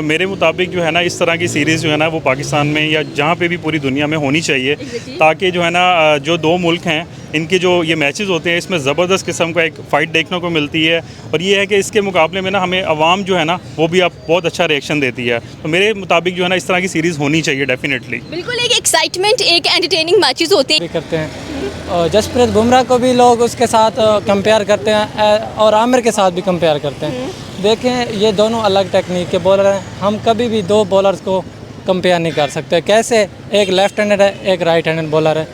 मेरे मुताबिक जो है ना इस तरह की सीरीज़ जो है ना वो पाकिस्तान में या जहाँ पे भी पूरी दुनिया में होनी चाहिए ताकि जो है ना जो दो मुल्क हैं इनके जो ये मैचेस होते हैं इसमें ज़बरदस्त किस्म का एक फ़ाइट देखने को मिलती है। और ये है कि इसके मुकाबले में ना हमें आवाम जो है ना वो भी अब बहुत अच्छा रिएक्शन देती है। तो मेरे मुताबिक जो है ना इस तरह की सीरीज़ होनी चाहिए डेफिनेटली। बिल्कुल एक एक्साइटमेंट, एक एंटरटेनिंग मैचेस होते हैं। करते हैं और जसप्रीत बुमराह को भी लोग उसके साथ कंपेयर करते हैं और आमिर के साथ भी कंपेयर करते हैं। देखें, ये दोनों अलग टेक्निक के बॉलर हैं। हम कभी भी दो बॉलर्स को कंपेयर नहीं कर सकते। कैसे एक लेफ्ट हैंडेड है, एक राइट हैंडेड बॉलर है,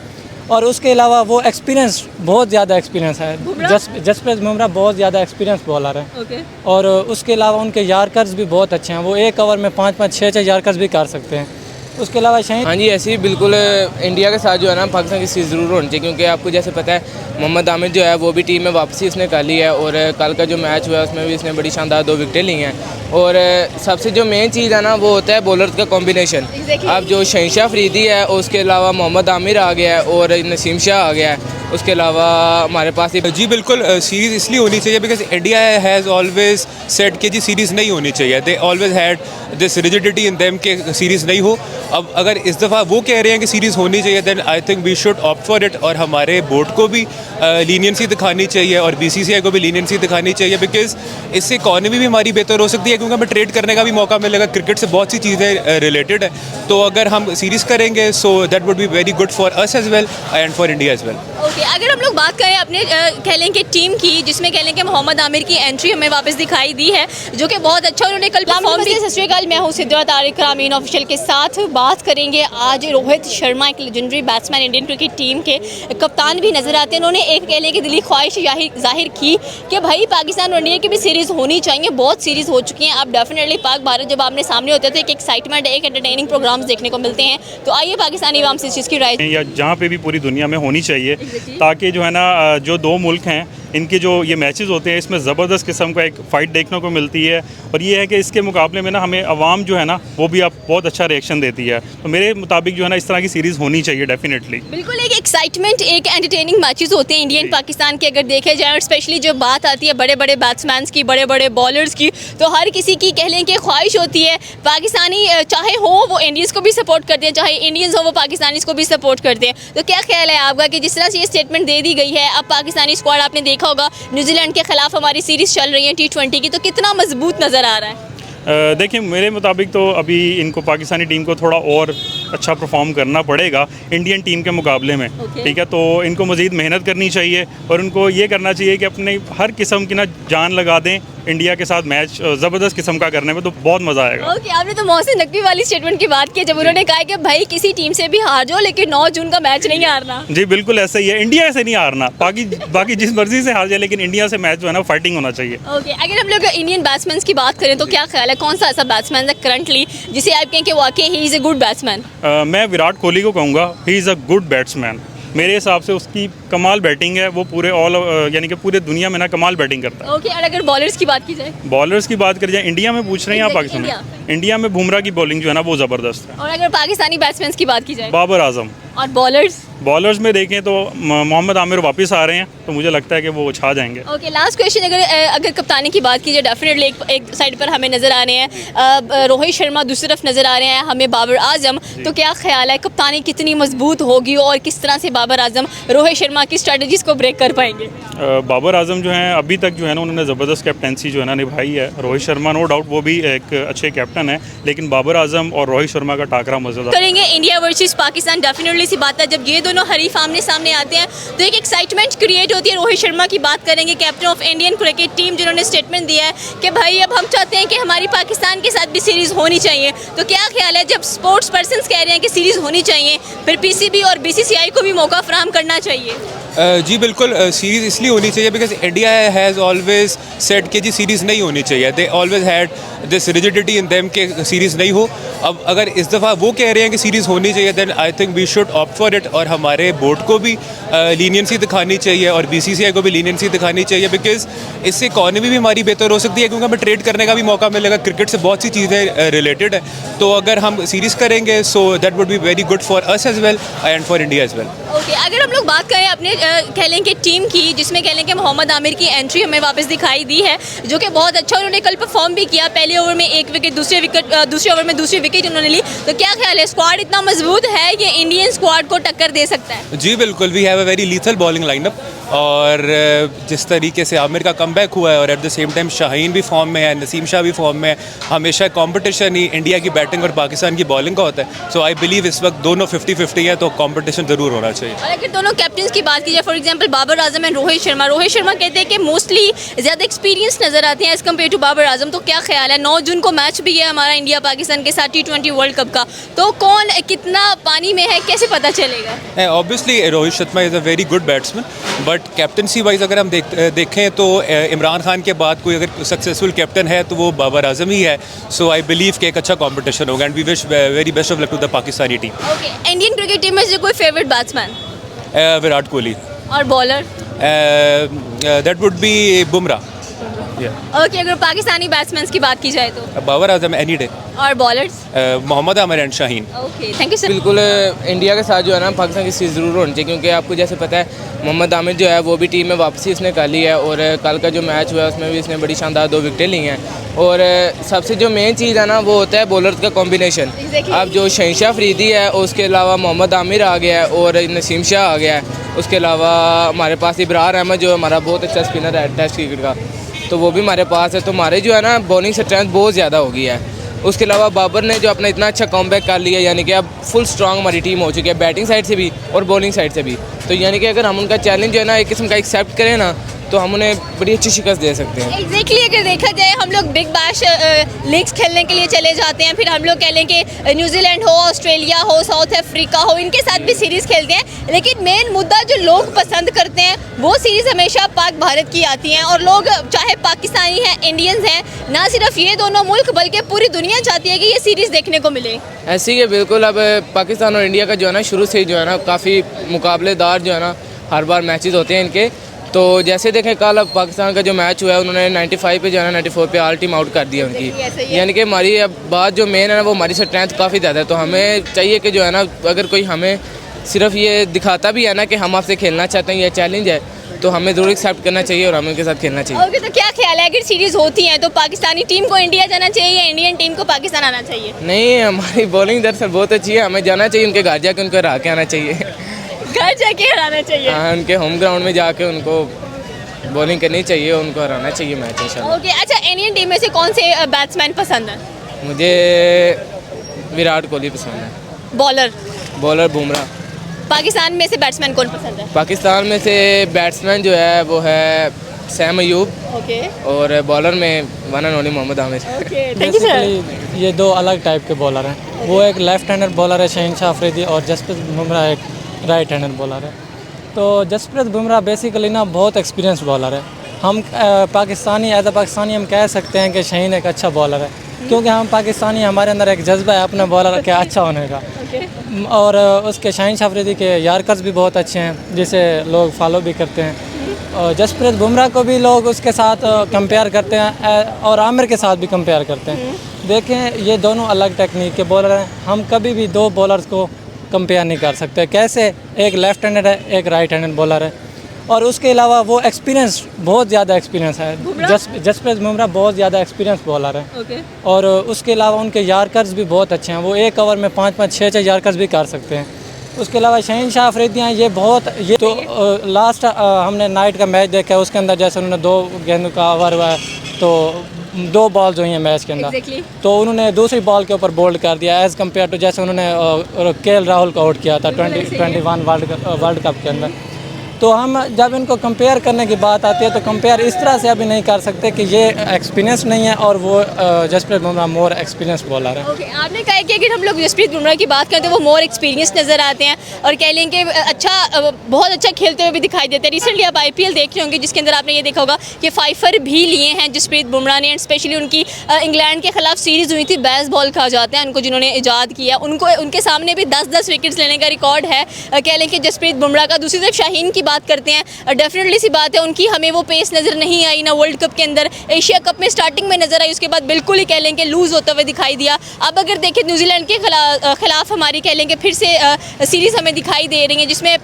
और उसके अलावा वो एक्सपीरियंस, बहुत ज़्यादा एक्सपीरियंस है। जसप्रीत बुमराह बहुत ज़्यादा एक्सपीरियंस बॉलर है। और उसके अलावा उनके यार्कर्स भी बहुत अच्छे हैं। वो एक ओवर में 5-5, 6-6 यार्कर्स भी कर सकते हैं। उसके अलावा शाहीन, हाँ जी, ऐसे ही बिल्कुल इंडिया के साथ जो है ना पाकिस्तान की सीरीज़ ज़रूर होनी चाहिए, क्योंकि आपको जैसे पता है मोहम्मद आमिर जो है वो भी टीम में वापसी इसने कर ली है और कल का जो मैच हुआ है उसमें भी इसने बड़ी शानदार 2 विकेटें ली हैं। और सबसे जो मेन चीज़ है ना वो होता है बॉलर्स का कॉम्बिनेशन। अब जो शहनशाह अफरीदी है और उसके अलावा मोहम्मद आमिर आ गया है और नसीम शाह आ गया है। उसके अलावा हमारे पास जी बिल्कुल सीरीज़ इसलिए होनी चाहिए because India has always said कि जी सीरीज़ नहीं होनी चाहिए। They always had this rigidity in them के सीरीज़ नहीं हो। अब अगर इस दफ़ा वो कह रहे हैं कि सीरीज़ होनी चाहिए then I think we should opt for it. और हमारे बोर्ड को भी लीनियंसी दिखानी चाहिए और BCCI को भी लीनियंसी दिखानी चाहिए बिकॉज इससे इकॉनमी भी हमारी बेहतर हो सकती है, क्योंकि हमें ट्रेड करने का भी मौका मिलेगा। क्रिकेट से बहुत सी चीज़ें रिलेटेड है, तो अगर हम सीरीज़ करेंगे so that would be very good for us as well and for India as well. Okay, अगर हम लोग बात करें अपने कह लें कि टीम की, जिसमें कह लें कि मोहम्मद आमिर की एंट्री हमें वापस दिखाई दी है जो कि बहुत अच्छा उन्होंने कल परफॉर्म किया। सत श्री अकाल, मैं हूं सिद्रा तारिक रामीन ऑफिशियल के साथ बात करेंगे। आज रोहित शर्मा एक legendary batsman Indian cricket team के कप्तान भी नजर आते हैं। उन्होंने एक कह लें कि दिली ख्वाहिश जाहिर की कि भाई पाकिस्तान और इंडिया की भी सीरीज़ होनी चाहिए। बहुत सीरीज़ हो चुकी हैं, अब डेफिनेटली पाक भारत जब आपने सामने होते हैं तो एक एक्साइटमेंट, एक एंटरटेनिंग प्रोग्राम्स देखने को मिलते हैं। तो आइए पाकिस्तानी अवाम से इस चीज़ की राय या जहाँ पे भी पूरी दुनिया में होनी चाहिए ताकि जो है ना जो दो मुल्क हैं इनके जो ये मैचेस होते हैं इसमें ज़बरदस्त किस्म का एक फ़ाइट देखने को मिलती है। और ये है कि इसके मुकाबले में ना हमें आवाम जो है ना वो भी अब बहुत अच्छा रिएक्शन देती है। तो मेरे मुताबिक जो है ना इस तरह की सीरीज़ होनी चाहिए डेफिनेटली। बिल्कुल एक एक्साइटमेंट, एक एंटरटेनिंग मैचेस होते हैं इंडियन पाकिस्तान के अगर देखे जाए। और स्पेशली जब बात आती है बड़े बड़े बैट्समैन की, बड़े बड़े बॉलर्स की, तो हर किसी की कह लें कि ख्वाहिश होती है पाकिस्तानी चाहे हो वो इंडियंस को भी सपोर्ट करते हैं, चाहे इंडियंस हो वो पाकिस्तानीज़ को भी सपोर्ट करते हैं। तो क्या ख्याल है आपका कि जिस तरह से ये स्टेटमेंट दे दी गई है, अब पाकिस्तानी स्क्वाड आपने देखा होगा न्यूजीलैंड के खिलाफ हमारी सीरीज़ चल रही है T20 की, तो कितना मजबूत नज़र आ रहा है? देखिए, मेरे मुताबिक तो अभी इनको पाकिस्तानी टीम को थोड़ा और अच्छा परफॉर्म करना पड़ेगा इंडियन टीम के मुकाबले में। ठीक है, तो इनको मज़ीद मेहनत करनी चाहिए और उनको ये करना चाहिए कि अपने हर किस्म की ना जान लगा दें इंडिया के साथ मैच ज़बरदस्त किस्म का करने में, तो बहुत मज़ा आएगा। ओके, आपने तो मोहसिन नकवी वाली स्टेटमेंट की बात की जब उन्होंने कहा कि भाई किसी टीम से भी हार जाओ लेकिन 9 जून का मैच नहीं हारना। जी बिल्कुल ऐसा ही है, इंडिया से नहीं हारना, बाकी जिस मर्जी से हार जाए लेकिन इंडिया से मैच जो है ना फाइटिंग होना चाहिए। ओके, अगर हम लोग इंडियन बैट्समैन की बात करें तो क्या ख्याल है कौन सा ऐसा बैट्समैन है करंटली जिसे आप कहें कि वाकई he is a good batsman? मैं विराट कोहली को कहूँगा, he is a good batsman. मेरे हिसाब से उसकी कमाल बैटिंग है, वो पूरे यानी कि पूरे दुनिया में ना कमाल बैटिंग करता है। ओके, और अगर बॉलर्स की बात की जाए? बॉलर्स की बात करी जाए, इंडिया में पूछ रहे हैं या पाकिस्तान में? इंडिया में बुमराह की बॉलिंग जो है ना वो ज़बरदस्त है। और अगर पाकिस्तानी बैट्समैन की बात की जाए? बाबर आजम। और बॉलर्स में देखें तो मोहम्मद आमिर वापस आ रहे हैं, तो मुझे लगता है कि वो छा जाएंगे। ओके, लास्ट क्वेश्चन, अगर कप्तानी की बात की जाए डेफिनेटली एक साइड पर हमें नज़र आ रहे हैं रोहित शर्मा, दूसरी तरफ नज़र आ रहे हैं हमें बाबर आजम। तो क्या ख्याल है कप्तानी कितनी मजबूत होगी और किस तरह से बाबर आजम रोहित शर्मा की स्ट्रेटजीज़ को ब्रेक कर पाएंगे? बाबर आजम जो हैं अभी तक जो है ना उन्होंने ज़बरदस्त कैप्टनसी जो है ना निभाई है। रोहित शर्मा नो डाउट वो भी एक अच्छे कैप्टन है, लेकिन बाबर आजम और रोहित शर्मा का टाकरा मज़ेदार करेंगे। इंडिया वर्सेस पाकिस्तान डेफिनेटली सी बात है, जब ये दोनों हरीफ आमने सामने आते हैं तो एक एक्साइटमेंट क्रिएट होती है। रोहित शर्मा की बात करेंगे, captain of Indian cricket team, जिन्होंने स्टेटमेंट दिया है कि भाई अब हम चाहते हैं कि हमारी पाकिस्तान के साथ भी सीरीज़ होनी चाहिए। तो क्या ख्याल है जब स्पोर्ट्स पर्सन्स कह रहे हैं कि सीरीज़ होनी चाहिए, फिर PCB और BCCI को भी मौका फराहम करना चाहिए? जी बिल्कुल सीरीज़ इसलिए होनी चाहिए because India has always said कि जी सीरीज़ नहीं होनी चाहिए। They always had this rigidity in them के सीरीज़ नहीं हो। अब अगर इस दफ़ा वो कह रहे हैं कि सीरीज़ होनी चाहिए then I think we should opt for it. और हमारे बोर्ड को भी लीनियंसी दिखानी चाहिए और BCCI को भी लीनियंसी दिखानी चाहिए बिकॉज इससे इकॉनमी भी हमारी बेहतर हो सकती है, क्योंकि हमें ट्रेड करने का भी मौका मिलेगा। क्रिकेट से बहुत सी चीज़ें रिलेटेड है, तो अगर हम सीरीज़ करेंगे so that would be very good for us as well and for India as well. Okay, अगर हम लोग बात करें अपने कह लें कि टीम की, जिसमें कह लें कि मोहम्मद आमिर की एंट्री हमें वापस दिखाई दी है जो कि बहुत अच्छा उन्होंने कल परफॉर्म भी किया। पहले पहले ओवर में एक विकेट, दूसरे ओवर में दूसरी विकेट उन्होंने ली। तो क्या ख्याल है, स्क्वाड इतना मजबूत है कि इंडियन स्क्वाड को टक्कर दे सकता है? जी बिल्कुल, we have a very lethal bowling lineup, और जिस तरीके से आमिर का कमबैक हुआ है और at the same time Shaheen भी फॉर्म में है, नसीम शाह भी फॉर्म में है, हमेशा कंपटीशन ही इंडिया की बैटिंग और पाकिस्तान की बॉलिंग का होता है। सो आई बिलीव इस वक्त दोनों 50-50 है, तो कंपटीशन ज़रूर होना चाहिए। और अगर दोनों कैप्टन की बात की जाए, for example Babar Azam and Rohit Sharma कहते हैं कि मोस्टली ज़्यादा एक्सपीरियंस नजर आते हैं as compare to Babar Azam. तो क्या ख्याल है, 9 जून को मैच भी है हमारा इंडिया पाकिस्तान के साथ T20 वर्ल्ड कप का, तो कौन कितना पानी में है, कैसे पता चलेगा? Obviously Rohit Sharma is a very good batsman, but captaincy wise अगर हम देखें तो इमरान खान के बाद कोई अगर सक्सेसफुल कैप्टन है तो वो बाबर आजम ही है। सो आई बिलीव कि एक अच्छा कंपटीशन होगा, and we wish very best of luck to the Pakistani team. Okay, Indian cricket team में से कोई फेवरेट बैट्समैन? विराट कोहली। और bowler? That would be Bumrah. Okay, अगर पाकिस्तानी बैट्समैन की बात की जाए तो? Babar Azam any day. और bowlers? Mohammad Amir and Shaheen. Okay, thank you sir. बिल्कुल, इंडिया के साथ जो है ना पाकिस्तान की सीरीज़ ज़रूर होनी चाहिए, क्योंकि आपको जैसे पता है मोहम्मद आमिर जो है वो भी टीम में वापसी उसने कर ली है, और कल का जो मैच हुआ है उसमें भी इसने बड़ी शानदार 2 विकेटें ली हैं। और सबसे जो मेन चीज़ है ना वो होता है बॉलर्स का कॉम्बिनेशन। अब जो शहनशाह अफरीदी है, उसके अलावा मोहम्मद आमिर आ गया है और नसीम शाह आ गया है, उसके अलावा हमारे पास इब्रार अहमद जो हमारा बहुत अच्छा स्पिनर है टेस्ट क्रिकेट का, तो वो भी हमारे पास है। तो हमारे जो है ना बॉलिंग स्ट्रेंथ बहुत ज़्यादा हो गई है। उसके अलावा बाबर ने जो अपना इतना अच्छा कमबैक कर लिया, यानी कि अब फुल स्ट्रांग हमारी टीम हो चुकी है, बैटिंग साइड से भी और बॉलिंग साइड से भी। तो यानी कि अगर हम उनका चैलेंज जो है ना एक किस्म का एक्सेप्ट करें ना, तो हम उन्हें बड़ी अच्छी शिकस्त दे सकते हैं। एग्जैक्टली अगर देखा जाए, हम लोग बिग बैश लीग्स खेलने के लिए चले जाते हैं, फिर हम लोग कह लें कि न्यूजीलैंड हो, ऑस्ट्रेलिया हो, साउथ अफ्रीका हो, इनके साथ भी सीरीज़ खेलते हैं। लेकिन मेन मुद्दा जो लोग पसंद करते हैं वो सीरीज़ हमेशा पाक भारत की आती हैं, और लोग चाहे पाकिस्तानी हैं, इंडियंस हैं, ना सिर्फ ये दोनों मुल्क बल्कि पूरी दुनिया चाहती है कि ये सीरीज़ देखने को मिले। ऐसे ही है बिल्कुल। अब पाकिस्तान और इंडिया का जो है ना शुरू से ही जो है ना काफ़ी मुकाबलेदार जो है ना हर बार मैचेस होते हैं इनके। तो जैसे देखें कल अब पाकिस्तान का जो मैच हुआ है, उन्होंने 95 पे जो है ना 94 पे ऑल टीम आउट कर दिया उनकी। यानी कि हमारी अब बात जो मेन है ना वो हमारी स्ट्रेंथ काफ़ी ज़्यादा है। तो हमें चाहिए कि जो है ना अगर कोई हमें सिर्फ ये दिखाता भी है ना कि हम आपसे खेलना चाहते हैं, ये चैलेंज है, तो हमें ज़रूर एक्सेप्ट करना चाहिए और हमें उनके साथ खेलना चाहिए। ओके, तो क्या ख्याल है, अगर सीरीज़ होती है तो पाकिस्तानी टीम को इंडिया जाना चाहिए या इंडियन टीम को पाकिस्तान आना चाहिए? नहीं, हमारी बॉलिंग दरअसल बहुत अच्छी है, हमें जाना चाहिए उनके घर जाके उनको हरा के आना चाहिए। घर जाके हराना चाहिए? हाँ, उनके होम ग्राउंड में जाके उनको बॉलिंग करनी चाहिए, उनको हराना चाहिए मैच इंशाल्लाह। ओके, अच्छा, इंडियन टीम में से कौन से बैट्समैन पसंद है? मुझे विराट कोहली पसंद है। बॉलर? बुमराह। पाकिस्तान में से बैट्समैन कौन पसंद है? पाकिस्तान में से बैट्समैन जो है वो है सैम अयूब, ओके, और बॉलर में one and only Mohammad Amir. Okay, thank you sir. Basically ये 2 अलग टाइप के बॉलर हैं। वो एक लेफ्ट हैंडर बॉलर है शहनशाह अफरीदी, और जसप्रीत बुमराह एक राइट हैंडर बॉलर है। तो जसप्रीत बुमराह बेसिकली ना बहुत एक्सपीरियंस बॉलर है। हम पाकिस्तानी एज अ पाकिस्तानी हम कह सकते हैं कि शाहीन एक अच्छा बॉलर है, क्योंकि हम पाकिस्तानी हमारे अंदर एक जज्बा है अपने बॉलर के अच्छा होने का। और उसके शहनशाह अफरीदी के यार्कर्स भी बहुत अच्छे हैं, जिसे लोग फॉलो भी करते हैं। और जसप्रीत बुमराह को भी लोग उसके साथ कंपेयर करते हैं, और आमिर के साथ भी कंपेयर करते हैं। देखें, ये दोनों अलग टेक्निक के बॉलर हैं। हम कभी भी 2 बॉलर्स को कंपेयर नहीं कर सकते। कैसे, एक लेफ्ट हैंडेड है, एक राइट हैंडेड बॉलर है, और उसके अलावा वो एक्सपीरियंस बहुत ज़्यादा एक्सपीरियंस है। जसप्रीत बुमराह बहुत ज़्यादा एक्सपीरियंस बॉलर है। ओके, और उसके अलावा उनके यार्कर्स भी बहुत अच्छे हैं। वो एक ओवर में 5-5, 6-6 यार्कर्स भी कर सकते हैं। उसके अलावा शहनशाह अफरीदी हैं, ये तो लास्ट हमने नाइट का मैच देखा है, उसके अंदर जैसे उन्होंने 2 गेंदों का ओवर हुआ है, तो 2 बॉल्स हुई हैं मैच के अंदर। तो उन्होंने दूसरी बॉल के ऊपर बोल्ड कर दिया एज़ कम्पेयर टू जैसे उन्होंने KL राहुल को आउट किया था 2021 वर्ल्ड कप के अंदर। तो हम जब इनको कंपेयर करने की बात आती है तो कंपेयर इस तरह से अभी नहीं कर सकते कि ये एक्सपीरियंस नहीं है और वो Jasprit Bumrah more experience bowler है। ओके, आपने कहा कि अगर हम लोग जसप्रीत बुमराह की बात करें तो वो मोर एक्सपीरियंस नज़र आते हैं और कह लें कि बहुत अच्छा खेलते हुए भी दिखाई देते हैं। रिसेंटली आप IPL देख रहे होंगे जिसके अंदर आपने ये देखा होगा कि 5 भी लिए हैं जसप्रीत बुमराह ने, एंड स्पेशली उनकी इंग्लैंड के खिलाफ सीरीज़ हुई थी, बेस बॉल कहा जाता है उनको, जिन्होंने ईजाद किया, उनके सामने भी 10-10 विकेट्स लेने का रिकॉर्ड है कह लें कि जसप्रीत बुमराह का। दूसरी तरफ शाहीन की बात करते हैं, डेफिनेटली सी बात है उनकी हमें वो पेस नज़र नहीं आई ना वर्ल्ड कप के अंदर, एशिया कप में स्टार्टिंग में नज़र आई, उसके बाद बिल्कुल ही कह लें कि लूज़ होते हुए दिखाई दिया। अब अगर देखें न्यूजीलैंड के खिलाफ हमारी कह लें कि फिर से सीरीज़ हमें दिखाई दे रही है जिसमें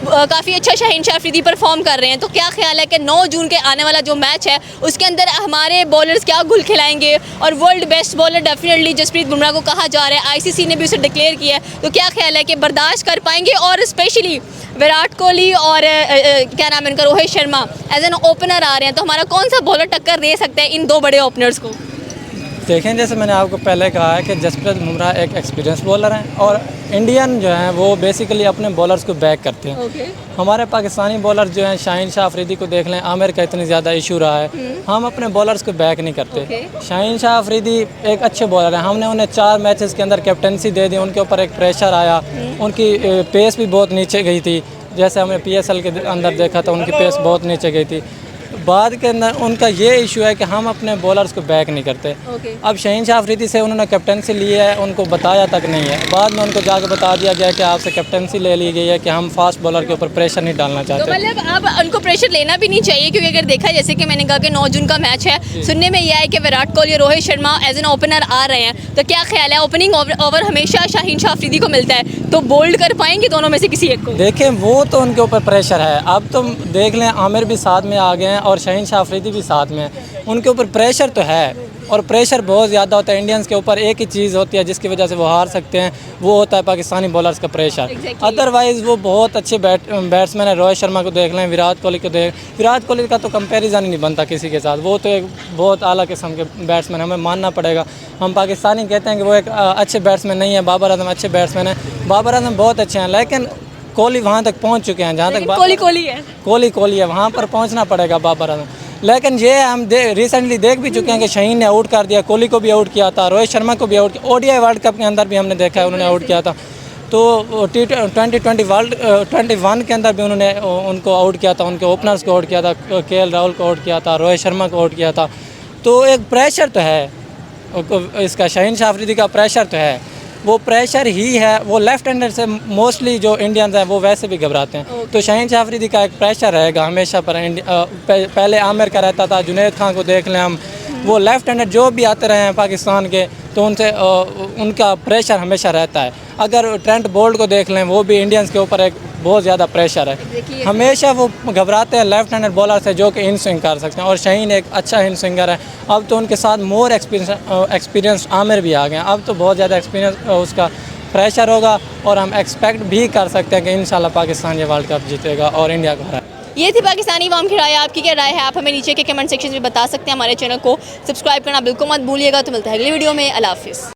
काफ़ी अच्छा शाहीन शाह अफरीदी परफॉर्म कर रहे हैं, तो क्या ख्याल है कि 9 जून के आने वाला जो मैच है उसके अंदर हमारे बॉलर्स क्या गुल खिलाएंगे? और world best bowler definitely Jasprit Bumrah को कहा जा रहा है, आईसीसी ने भी उसे डिक्लेयर किया है, तो क्या ख्याल है कि बर्दाश्त कर पाएंगे? और स्पेशली विराट कोहली और क्या नाम है उनका, Rohit Sharma as an opener आ रहे हैं, तो हमारा कौन सा बॉलर टक्कर दे सकता है इन दो बड़े ओपनर्स को? देखें, जैसे मैंने आपको पहले कहा है कि जसप्रीत बुमराह एक एक्सपीरियंस बॉलर हैं और इंडियन जो हैं वो बेसिकली अपने बॉलर्स को बैक करते हैं। हमारे पाकिस्तानी बॉलर जो हैं, शाहीन शाह अफरीदी को देख लें, आमिर का इतनी ज़्यादा इशू रहा है, हम अपने बॉलर्स को बैक नहीं करते। शाहीन शाह अफरीदी एक अच्छे बॉलर हैं, हमने उन्हें 4 मैचेस के अंदर कैप्टनसी दे दी, उनके ऊपर एक प्रेशर आया, उनकी पेस भी बहुत नीचे गई थी, जैसे हमने PSL के अंदर देखा था उनकी पेस बहुत नीचे गई थी। बाद के अंदर उनका ये इशू है कि हम अपने बॉलर्स को बैक नहीं करते। अब शाहीन शाह अफरीदी से उन्होंने कैप्टनसी ली है, उनको बताया तक नहीं है, बाद में उनको जाकर बता दिया गया कि आपसे कैप्टनसी ले ली गई है कि हम फास्ट बॉलर के ऊपर प्रेशर नहीं डालना चाहते। तो मतलब अब उनको प्रेशर लेना भी नहीं चाहिए, क्योंकि अगर देखा जैसे कि मैंने कहा कि 9 जून का मैच है, सुनने में यह है कि विराट कोहली और Rohit Sharma as an opener आ रहे हैं, तो क्या ख्याल है? ओपनिंग ओवर हमेशा शाहीन शाह अफरीदी को मिलता है, तो बोल्ड कर पाएंगे दोनों में से किसी एक को? देखें, वो तो उनके ऊपर प्रेशर है। अब तो देख लें, आमिर भी साथ में आ गए हैं और शाहीन शाह अफरीदी भी साथ में है, उनके ऊपर प्रेशर तो है और प्रेशर बहुत ज़्यादा होता है। इंडियंस के ऊपर एक ही चीज़ होती है जिसकी वजह से वो हार सकते हैं, वो होता है पाकिस्तानी बॉलर्स का प्रेशर। अदरवाइज़ वो बहुत अच्छे बैट्समैन है। रोहित शर्मा को देख लें, विराट कोहली को विराट कोहली का तो कंपैरिजन ही नहीं बनता किसी के साथ, वो तो एक बहुत आला किस्म के बैट्समैन, हमें मानना पड़ेगा। हम पाकिस्तानी कहते हैं कि वो एक अच्छे बैट्समैन नहीं है, बाबर आजम अच्छे बैट्समैन हैं, बाबर आजम बहुत अच्छे हैं, लेकिन कोहली वहाँ तक पहुँच चुके हैं जहाँ तक कोहली है, वहाँ पर पहुँचना पड़ेगा बाबर आजम। लेकिन ये हम रिसेंटली देख भी चुके हैं कि शाहीन ने आउट कर दिया, कोहली को भी आउट किया था, रोहित शर्मा को भी आउट किया, ODI वर्ल्ड कप के अंदर भी हमने देखा है उन्होंने आउट किया था, तो T20 वर्ल्ड 21 के अंदर भी उन्होंने उनको आउट किया था, उनके ओपनर्स को आउट किया था, KL राहुल को आउट किया था, रोहित शर्मा को आउट किया था। तो एक प्रेशर तो है इसका, शाहीन शाह अफरीदी का प्रेशर तो है, वो प्रेशर ही है। वो लेफ्ट हैंडर से मोस्टली जो इंडियंस हैं वो वैसे भी घबराते हैं, तो शाहीन शाह अफरीदी का एक प्रेशर रहेगा हमेशा पर। पहले आमिर का रहता था, जुनैद खान को देख लें हम, वो लेफ्ट हैंडर जो भी आते रहे हैं पाकिस्तान के, तो उनसे उनका प्रेशर हमेशा रहता है। अगर ट्रेंट बोल्ट को देख लें, वो भी इंडियंस के ऊपर एक बहुत ज़्यादा प्रेशर है, हमेशा वो घबराते हैं लेफ्ट हैंडर बॉलर से जो कि इन स्विंग कर सकते हैं, और शाहीन एक अच्छा इन स्विंगर है। अब तो उनके साथ मोर एक्सपीरियंस आमिर भी आ गए हैं, अब तो बहुत ज़्यादा एक्सपीरियंस उसका प्रेशर होगा, और हम एक्सपेक्ट भी कर सकते हैं कि इंशाल्लाह पाकिस्तान ये वर्ल्ड कप जीतेगा और इंडिया को हराएगा। ये थी पाकिस्तानी अवाम की राय। आपकी क्या राय है? आप हमें नीचे के कमेंट सेक्शन में बता सकते हैं। हमारे चैनल को सब्सक्राइब करना बिल्कुल मत भूलिएगा। तो मिलता है अगली वीडियो में। अल्लाह हाफिज़।